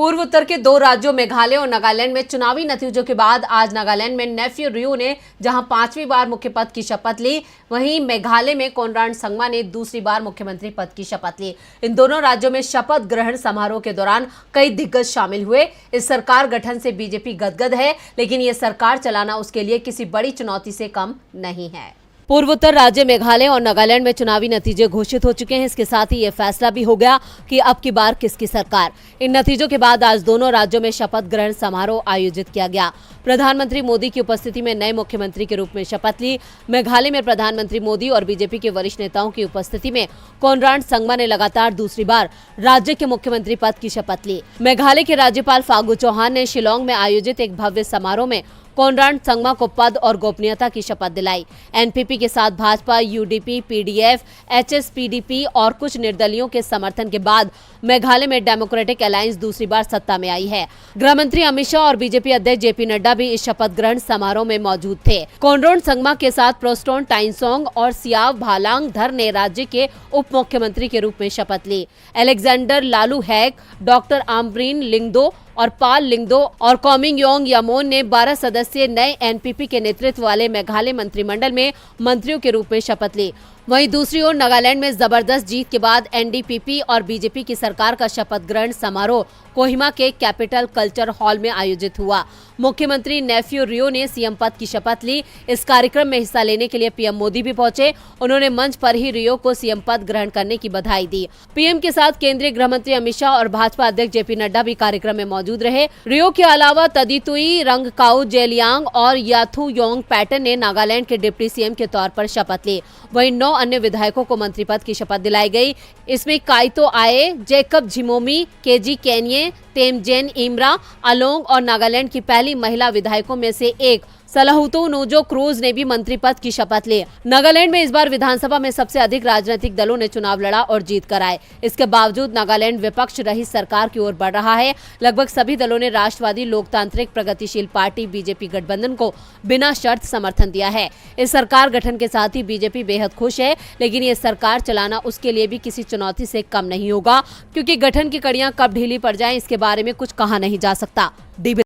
पूर्वोत्तर के दो राज्यों मेघालय और नागालैंड में चुनावी नतीजों के बाद आज नागालैंड में नेफ्यू रियो ने जहां 5वीं बार मुख्य पद की शपथ ली, वहीं मेघालय में कोनराड संगमा ने दूसरी बार मुख्यमंत्री पद की शपथ ली। इन दोनों राज्यों में शपथ ग्रहण समारोह के दौरान कई दिग्गज शामिल हुए। इस सरकार गठन से बीजेपी गदगद है, लेकिन ये सरकार चलाना उसके लिए किसी बड़ी चुनौती से कम नहीं है। पूर्वोत्तर राज्य मेघालय और नागालैंड में चुनावी नतीजे घोषित हो चुके हैं। इसके साथ ही यह फैसला भी हो गया कि अब की बार किसकी सरकार। इन नतीजों के बाद आज दोनों राज्यों में शपथ ग्रहण समारोह आयोजित किया गया। प्रधानमंत्री मोदी की उपस्थिति में नए मुख्यमंत्री के रूप में शपथ ली। मेघालय में प्रधानमंत्री मोदी और बीजेपी के वरिष्ठ नेताओं की उपस्थिति में कोनराड संगमा ने लगातार दूसरी बार राज्य के मुख्यमंत्री पद की शपथ ली। मेघालय के राज्यपाल फागु चौहान ने शिलांग में आयोजित एक भव्य समारोह में कोनराड संगमा को पद और गोपनीयता की शपथ दिलाई। एनपीपी के साथ भाजपा, यूडीपी, पीडीएफ, एचएसपीडीपी और कुछ निर्दलियों के समर्थन के बाद मेघालय में डेमोक्रेटिक अलायंस दूसरी बार सत्ता में आई है। गृह मंत्री अमित शाह और बीजेपी अध्यक्ष जेपी नड्डा भी इस शपथ ग्रहण समारोह में मौजूद थे। कोनराड संगमा के साथ प्रोस्टोन टाइनसोंग और सियाव भालांग धर ने राज्य के उप मुख्यमंत्री के रूप में शपथ ली। अलेक्जेंडर लालू हैक, डॉक्टर आम्ब्रीन लिंगदो और पाल लिंगदो और कॉमिंग योंग यामोन ने 12 सदस्यीय नए एनपीपी के नेतृत्व वाले मेघालय मंत्रिमंडल में मंत्रियों के रूप में शपथ ली। वहीं दूसरी ओर नागालैंड में जबरदस्त जीत के बाद एनडीपीपी और बीजेपी की सरकार का शपथ ग्रहण समारोह कोहिमा के कैपिटल कल्चर हॉल में आयोजित हुआ। मुख्यमंत्री नेफ्यू रियो ने सीएम पद की शपथ ली। इस कार्यक्रम में हिस्सा लेने के लिए पीएम मोदी भी पहुंचे। उन्होंने मंच पर ही रियो को सीएम पद ग्रहण करने की बधाई दी। पीएम के साथ केंद्रीय गृह मंत्री अमित शाह और भाजपा अध्यक्ष जेपी नड्डा भी कार्यक्रम में मौजूद रहे। रियो के अलावा तदितुई रंगकाउ जेलियांग और याथू योंग पैटर्न ने नागालैंड के डिप्टी सीएम के तौर पर शपथ ली। वहीं 9 अन्य विधायकों को मंत्री पद की शपथ दिलाई गई। इसमें काइतो आए, जेकब झिमोमी, केजी केन्ये, तेमजेन इमरा, अलोंग और नागालैंड की पहली महिला विधायकों में से एक सलाहुतो नोजो क्रूज ने भी मंत्री पद की शपथ ली। नागालैंड में इस बार विधानसभा में सबसे अधिक राजनीतिक दलों ने चुनाव लड़ा और जीत कर आए। इसके बावजूद नागालैंड विपक्ष रहित सरकार की ओर बढ़ रहा है। लगभग सभी दलों ने राष्ट्रवादी लोकतांत्रिक प्रगतिशील पार्टी बीजेपी गठबंधन को बिना शर्त समर्थन दिया है। इस सरकार गठन के साथ ही बीजेपी बेहद खुश है, लेकिन ये सरकार चलाना उसके लिए भी किसी चुनौती से कम नहीं होगा, क्योंकि गठन की कड़ियां कब ढीली पड़ जाएं इसके बारे में कुछ कहा नहीं जा सकता।